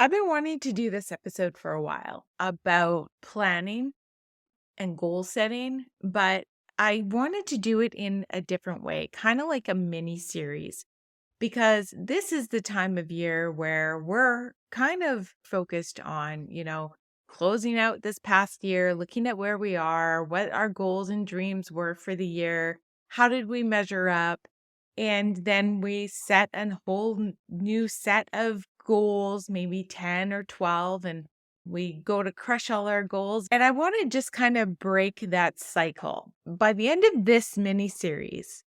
I've been wanting to do this episode for a while about planning and goal setting, but I wanted to do it in a different way, kind of like a mini series, because this is the time of year where we're kind of focused on, closing out this past year, looking at where we are, what our goals and dreams were for the year, how did we measure up, and then we set a whole new set of goals, maybe 10 or 12, and we go to crush all our goals. And I want to just kind of break that cycle. By the end of this mini series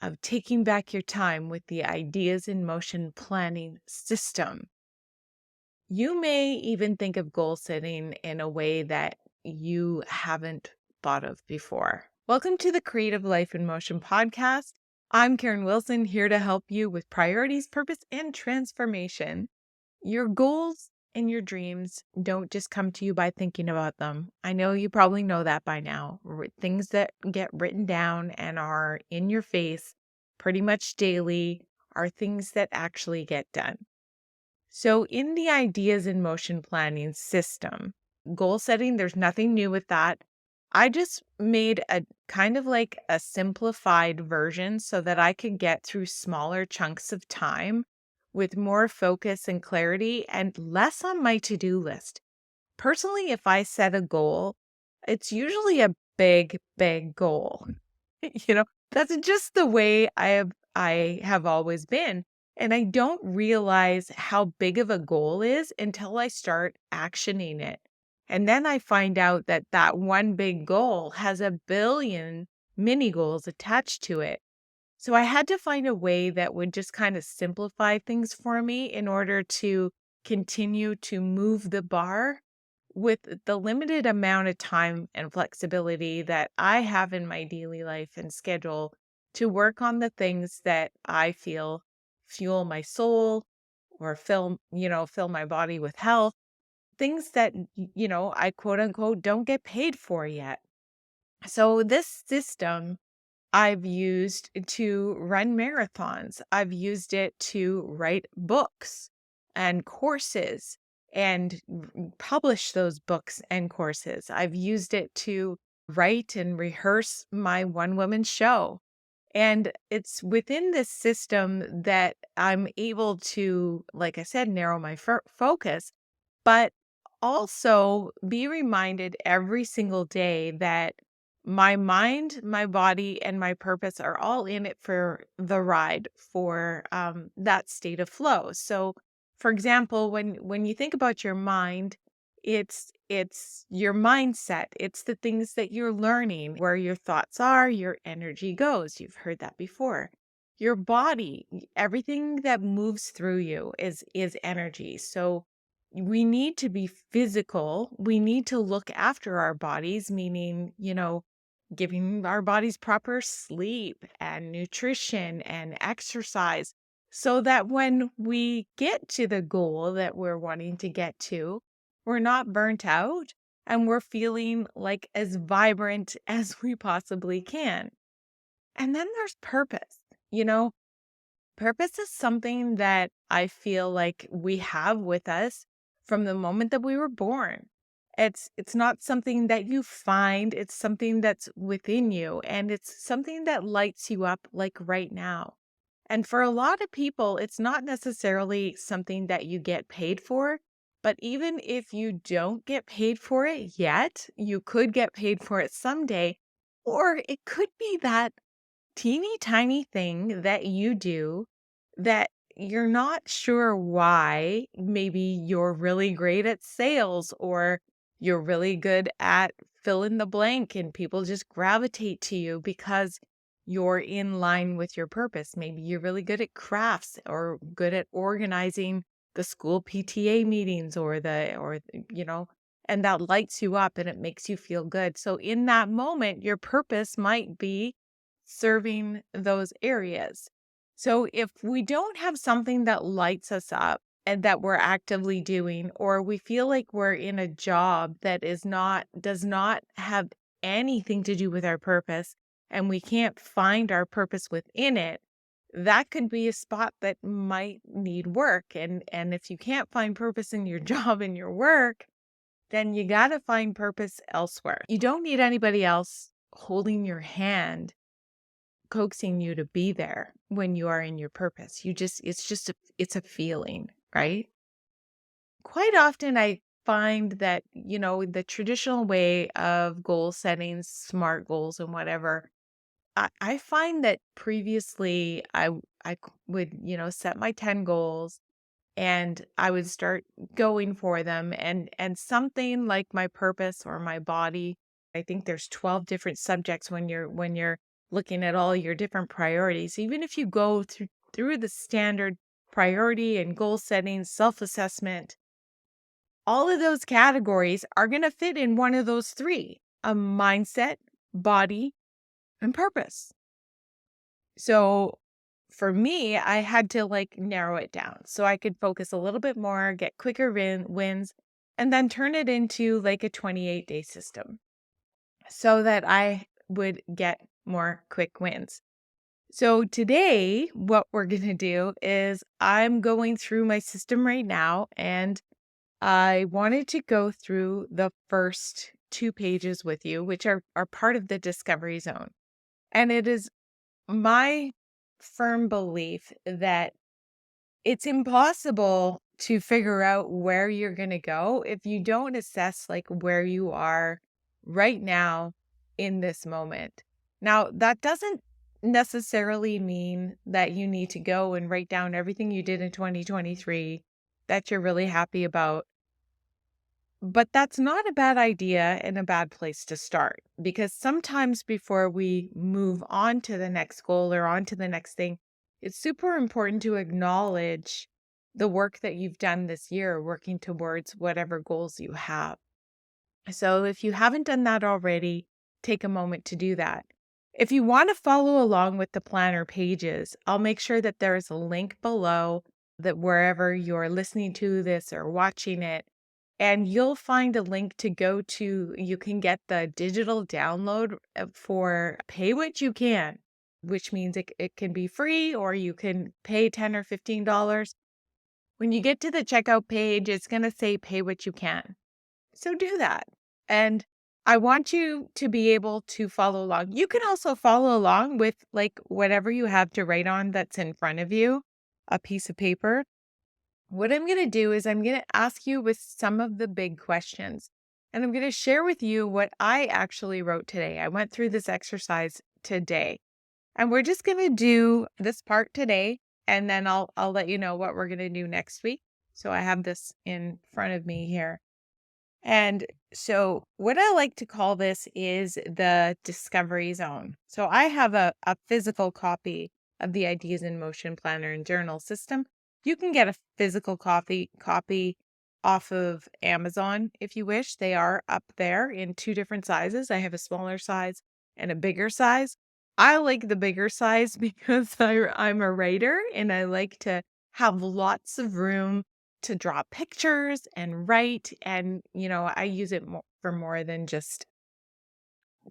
of taking back your time with the ideas in motion planning system, you may even think of goal setting in a way that you haven't thought of before. Welcome to the Creative Life in Motion podcast. I'm Karen Wilson, here to help you with priorities, purpose, and transformation. Your goals and your dreams don't just come to you by thinking about them. I know you probably know that by now. Things that get written down and are in your face pretty much daily are things that actually get done. So, in the ideas in motion planning system, goal setting, there's nothing new with that. I just made a kind of like a simplified version so that I could get through smaller chunks of time with more focus and clarity and less on my to do list. Personally, if I set a goal, it's usually a big, big goal. That's just the way I have always been. And I don't realize how big of a goal is until I start actioning it. And then I find out that that one big goal has a billion mini goals attached to it. So I had to find a way that would just kind of simplify things for me in order to continue to move the bar with the limited amount of time and flexibility that I have in my daily life and schedule to work on the things that I feel fuel my soul or fill my body with health, things that, I quote unquote don't get paid for yet. So this system I've used to run marathons. I've used it to write books and courses and publish those books and courses. I've used it to write and rehearse my one woman show. And it's within this system that I'm able to, like I said, narrow my focus, but also be reminded every single day that my mind, my body, and my purpose are all in it for the ride for that state of flow. So, for example, when you think about your mind, it's your mindset. It's the things that you're learning, where your thoughts are, your energy goes. You've heard that before. Your body, everything that moves through you is energy. So we need to be physical. We need to look after our bodies, meaning, giving our bodies proper sleep and nutrition and exercise so that when we get to the goal that we're wanting to get to, we're not burnt out and we're feeling like as vibrant as we possibly can. And then there's purpose. You know, Purpose is something that I feel like we have with us from the moment that we were born. It's not something that you find, it's something that's within you and it's something that lights you up like right now. And for a lot of people, it's not necessarily something that you get paid for, but even if you don't get paid for it yet, you could get paid for it someday, or it could be that teeny tiny thing that you do that you're not sure why. Maybe you're really great at sales or you're really good at fill in the blank and people just gravitate to you because you're in line with your purpose. Maybe you're really good at crafts or good at organizing the school PTA meetings and that lights you up and it makes you feel good. So in that moment, your purpose might be serving those areas. So if we don't have something that lights us up and that we're actively doing, or we feel like we're in a job that does not have anything to do with our purpose, and we can't find our purpose within it, that could be a spot that might need work. And if you can't find purpose in your job and your work, then you got to find purpose elsewhere. You don't need anybody else holding your hand, coaxing you to be there when you are in your purpose. It's a feeling, right? Quite often I find that, the traditional way of goal setting, SMART goals and whatever, I find that previously would, set my 10 goals and I would start going for them, and something like my purpose or my body. I think there's 12 different subjects when you're looking at all your different priorities. Even if you go through the standard priority and goal setting, self-assessment, all of those categories are going to fit in one of those three: a mindset, body, and purpose. So for me, I had to narrow it down so I could focus a little bit more, get quicker wins, and then turn it into like a 28-day system so that I would get more quick wins. So today, what we're going to do is I'm going through my system right now, and I wanted to go through the first 2 pages with you, which are part of the discovery zone. And it is my firm belief that it's impossible to figure out where you're going to go if you don't assess where you are right now in this moment. Now, that doesn't necessarily mean that you need to go and write down everything you did in 2023 that you're really happy about. But that's not a bad idea and a bad place to start, because sometimes before we move on to the next goal or on to the next thing, it's super important to acknowledge the work that you've done this year, working towards whatever goals you have. So if you haven't done that already, take a moment to do that. If you want to follow along with the planner pages, I'll make sure that there is a link below, that wherever you're listening to this or watching it, and you'll find a link to go to. You can get the digital download for pay what you can, which means it can be free or you can pay $10 or $15. When you get to the checkout page, it's going to say pay what you can. So do that. And I want you to be able to follow along. You can also follow along with whatever you have to write on that's in front of you, a piece of paper. What I'm going to do is I'm going to ask you with some of the big questions, and I'm going to share with you what I actually wrote today. I went through this exercise today, and we're just going to do this part today, and then I'll let you know what we're going to do next week. So I have this in front of me here. And so what I like to call this is the discovery zone. So I have a physical copy of the Ideas in Motion planner and journal system. You can get a physical copy off of Amazon if you wish. They are up there in 2 different sizes. I have a smaller size and a bigger size. I like the bigger size because I'm a writer and I like to have lots of room to draw pictures and write. And, I use it for more than just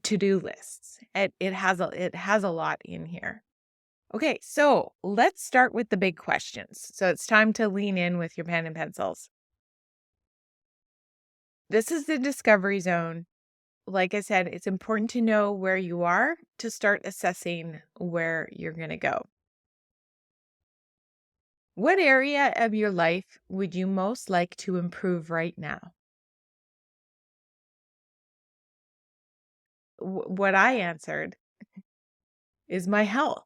to-do lists. It has a lot in here. Okay, so let's start with the big questions. So it's time to lean in with your pen and pencils. This is the discovery zone. Like I said, it's important to know where you are to start assessing where you're going to go. What area of your life would you most like to improve right now? What I answered is my health,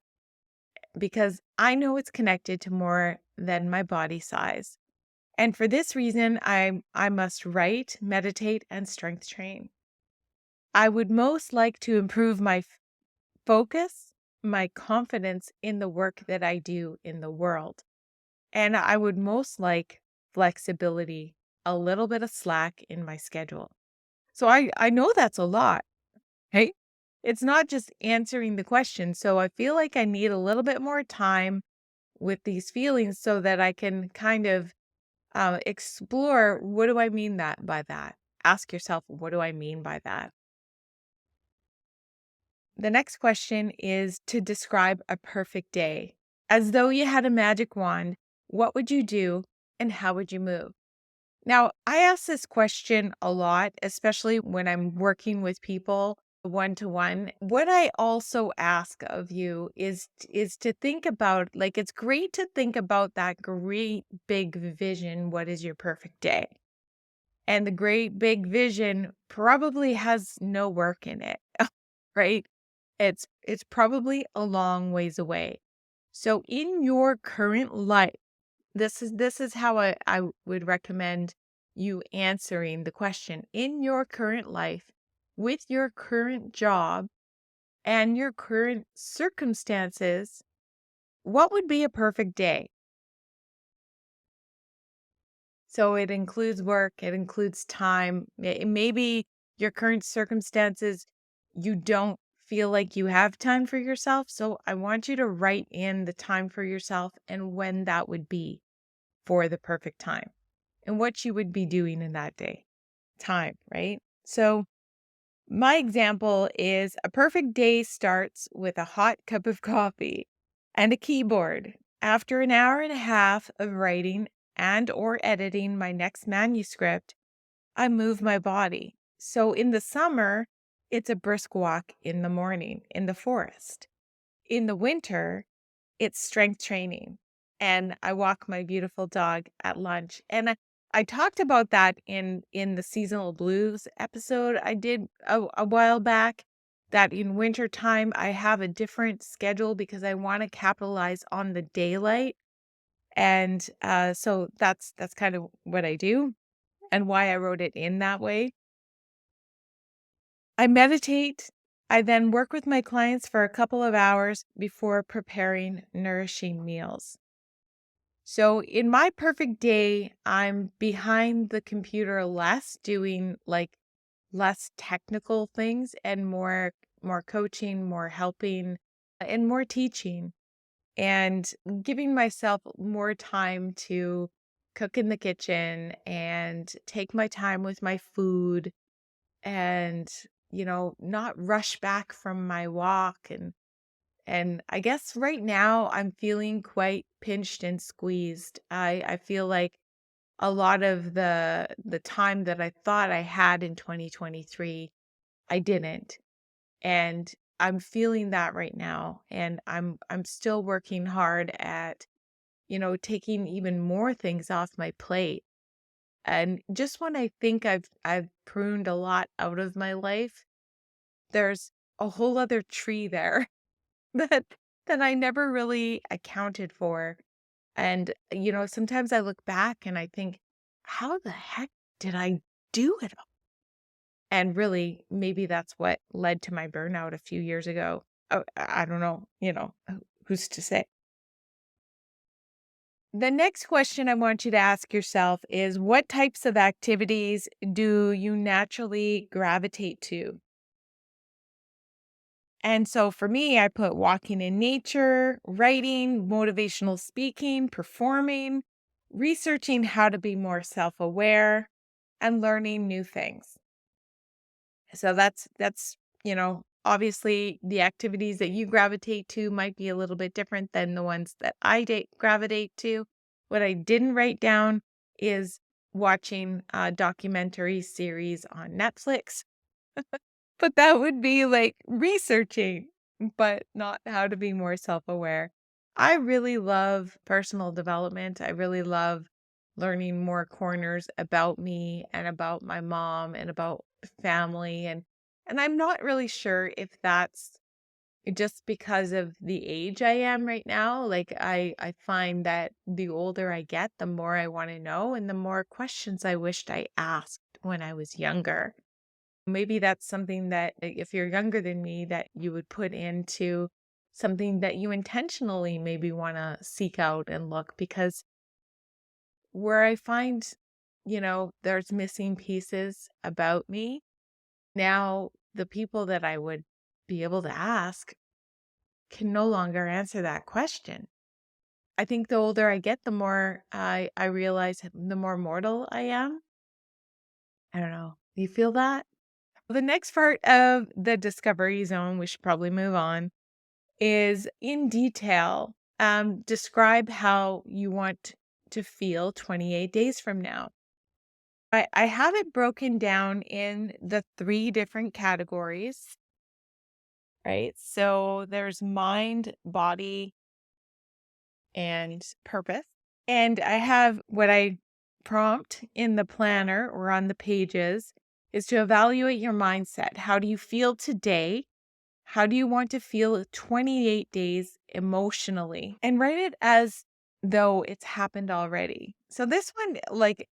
because I know it's connected to more than my body size. And for this reason, I must write, meditate, and strength train. I would most like to improve my focus, my confidence in the work that I do in the world. And I would most like flexibility, a little bit of slack in my schedule. So I know that's a lot, right? It's not just answering the question. So I feel like I need a little bit more time with these feelings so that I can kind of explore, what do I mean by that? Ask yourself, what do I mean by that? The next question is to describe a perfect day. As though you had a magic wand, what would you do and how would you move? Now, I ask this question a lot, especially when I'm working with people one to one. What I also ask of you is to think about, like, it's great to think about that great big vision. What is your perfect day? And the great big vision probably has no work in it, right? It's probably a long ways away. So in your current life, this is how I would recommend you answering the question. In your current life, with your current job and your current circumstances, what would be a perfect day? So it includes work, it includes time. Maybe your current circumstances, you don't feel like you have time for yourself. So I want you to write in the time for yourself and when that would be for the perfect time and what you would be doing in that day. Time, right? So my example is a perfect day starts with a hot cup of coffee and a keyboard. After an hour and a half of writing and or editing my next manuscript, I move my body. So in the summer, it's a brisk walk in the morning in the forest. In the winter, it's strength training, and I walk my beautiful dog at lunch, and I talked about that in the seasonal blues episode I did a while back, that in wintertime, I have a different schedule because I wanna capitalize on the daylight, and, so that's kind of what I do and why I wrote it in that way. I meditate. I then work with my clients for a couple of hours before preparing nourishing meals. So in my perfect day, I'm behind the computer less, doing like less technical things and more coaching, more helping, and more teaching and giving myself more time to cook in the kitchen and take my time with my food and not rush back from my walk and I guess right now I'm feeling quite pinched and squeezed. I feel like a lot of the time that I thought I had in 2023, I didn't. And I'm feeling that right now. And I'm still working hard at, taking even more things off my plate. And just when I think I've pruned a lot out of my life, there's a whole other tree there that that I never really accounted for. And, sometimes I look back and I think, how the heck did I do it all? And really, maybe that's what led to my burnout a few years ago. Oh, I don't know, who's to say? The next question I want you to ask yourself is what types of activities do you naturally gravitate to? And so for me, I put walking in nature, writing, motivational speaking, performing, researching how to be more self aware, and learning new things. So obviously the activities that you gravitate to might be a little bit different than the ones that gravitate to. What I didn't write down is watching a documentary series on Netflix. But that would be like researching, but not how to be more self-aware. I really love personal development. I really love learning more corners about me and about my mom and about family and I'm not really sure if that's just because of the age I am right now. Like I find that the older I get, the more I want to know and the more questions I wished I asked when I was younger. Maybe that's something that if you're younger than me that you would put into something that you intentionally maybe want to seek out and look because where I find, there's missing pieces about me. Now, the people that I would be able to ask can no longer answer that question. I think the older I get, the more I realize the more mortal I am. I don't know. Do you feel that? The next part of the discovery zone, we should probably move on, is in detail. Describe how you want to feel 28 days from now. I have it broken down in the three different categories, right? So there's mind, body, and purpose. And I have what I prompt in the planner or on the pages is to evaluate your mindset. How do you feel today? How do you want to feel 28 days emotionally? And write it as though it's happened already. So this one, like,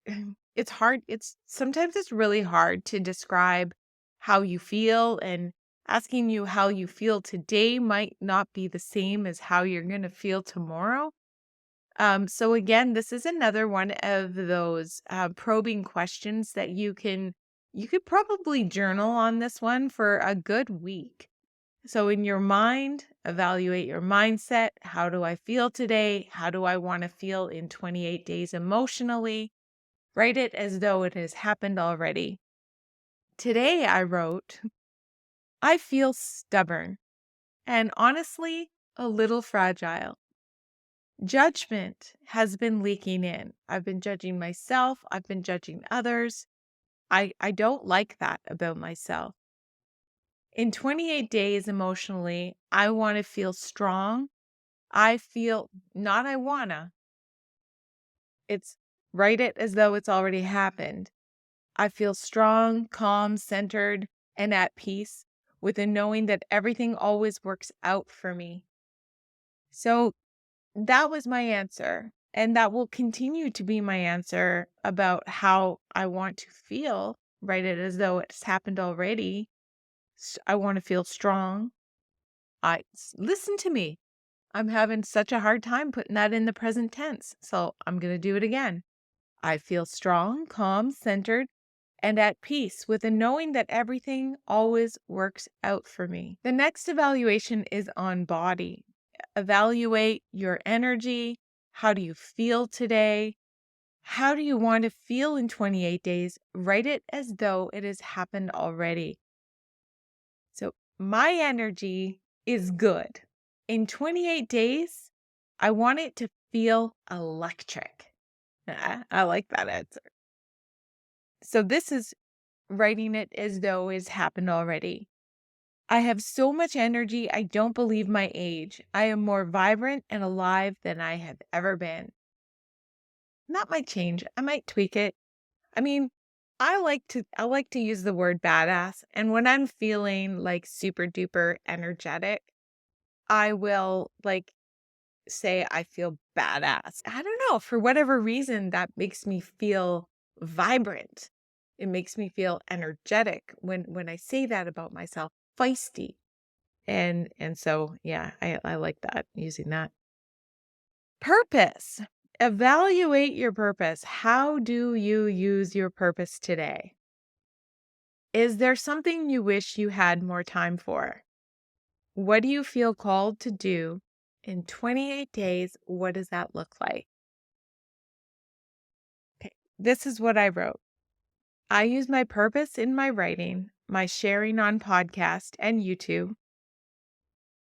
it's hard. It's sometimes it's really hard to describe how you feel, and asking you how you feel today might not be the same as how you're going to feel tomorrow. So again, this is another one of those probing questions that you could probably journal on this one for a good week. So in your mind, evaluate your mindset. How do I feel today? How do I want to feel in 28 days emotionally? Write it as though it has happened already. Today I wrote, I feel stubborn and honestly a little fragile. Judgment has been leaking in. I've been judging myself. I've been judging others. I don't like that about myself. In 28 days emotionally, I want to feel strong. I feel not I wanna. It's write it as though it's already happened. I feel strong, calm, centered, and at peace with the knowing that everything always works out for me. So that was my answer. And that will continue to be my answer about how I want to feel. Write it as though it's happened already. I want to feel strong. Listen to me. I'm having such a hard time putting that in the present tense. So I'm going to do it again. I feel strong, calm, centered, and at peace with the knowing that everything always works out for me. The next evaluation is on body. Evaluate your energy. How do you feel today? How do you want to feel in 28 days? Write it as though it has happened already. So my energy is good. In 28 days, I want it to feel electric. I like that answer. So this is writing it as though it's happened already. I have so much energy, I don't believe my age. I am more vibrant and alive than I have ever been. That might change. I might tweak it. I mean, I like to use the word badass. And when I'm feeling like super duper energetic, I will like say I feel badass. I don't know, for whatever reason that makes me feel vibrant. It makes me feel energetic when I say that about myself, feisty. And so yeah, I like that, using that. Purpose. Evaluate your purpose. How do you use your purpose today? Is there something you wish you had more time for? What do you feel called to do in 28 days? What does that look like? Okay, this is what I wrote. I use my purpose in my writing, my sharing on podcast and YouTube.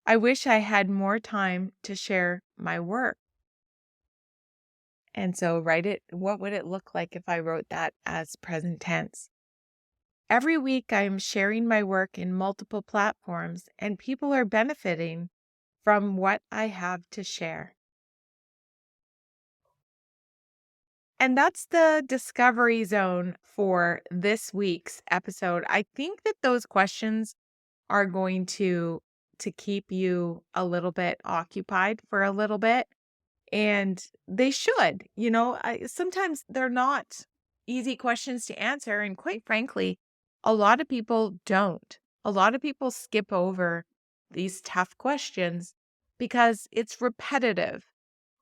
I wish I had more time to share my work. And so write it. What would it look like if I wrote that as present tense? Every week I am sharing my work in multiple platforms and people are benefiting from what I have to share. And that's the discovery zone for this week's episode. I think that those questions are going to keep you a little bit occupied for a little bit, and they should. Sometimes they're not easy questions to answer, and quite frankly, a lot of people don't. A lot of people skip over these tough questions because it's repetitive.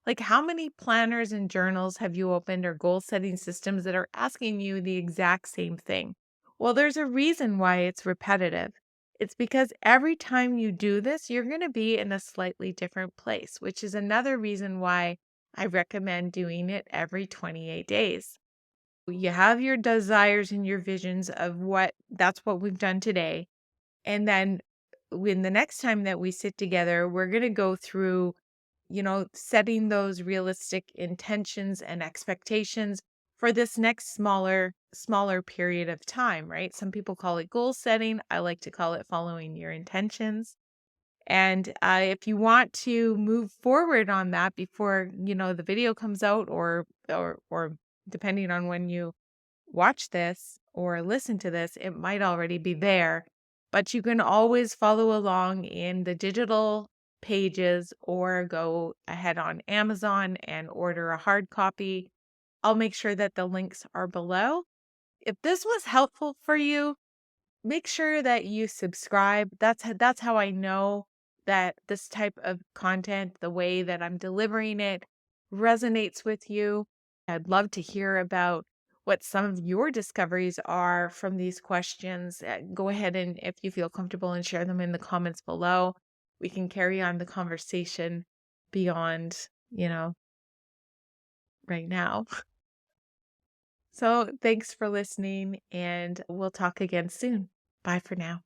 Like, how many planners and journals have you opened, or goal setting systems that are asking you the exact same thing? Well, there's a reason why it's repetitive. It's because every time you do this, you're going to be in a slightly different place, which is another reason why I recommend doing it every 28 days. You have your desires and your visions of that's what we've done today. And then when the next time that we sit together, we're going to go through setting those realistic intentions and expectations for this next smaller period of time, right? Some people call it goal setting. I like to call it following your intentions. And if you want to move forward on that before, the video comes out, or depending on when you watch this or listen to this, it might already be there. But you can always follow along in the digital pages or go ahead on Amazon and order a hard copy. I'll make sure that the links are below. If this was helpful for you, make sure that you subscribe. That's how I know that this type of content, the way that I'm delivering it, resonates with you. I'd love to hear about what some of your discoveries are from these questions. Go ahead, and if you feel comfortable, and share them in the comments below. We can carry on the conversation beyond, right now. So thanks for listening, and we'll talk again soon. Bye for now.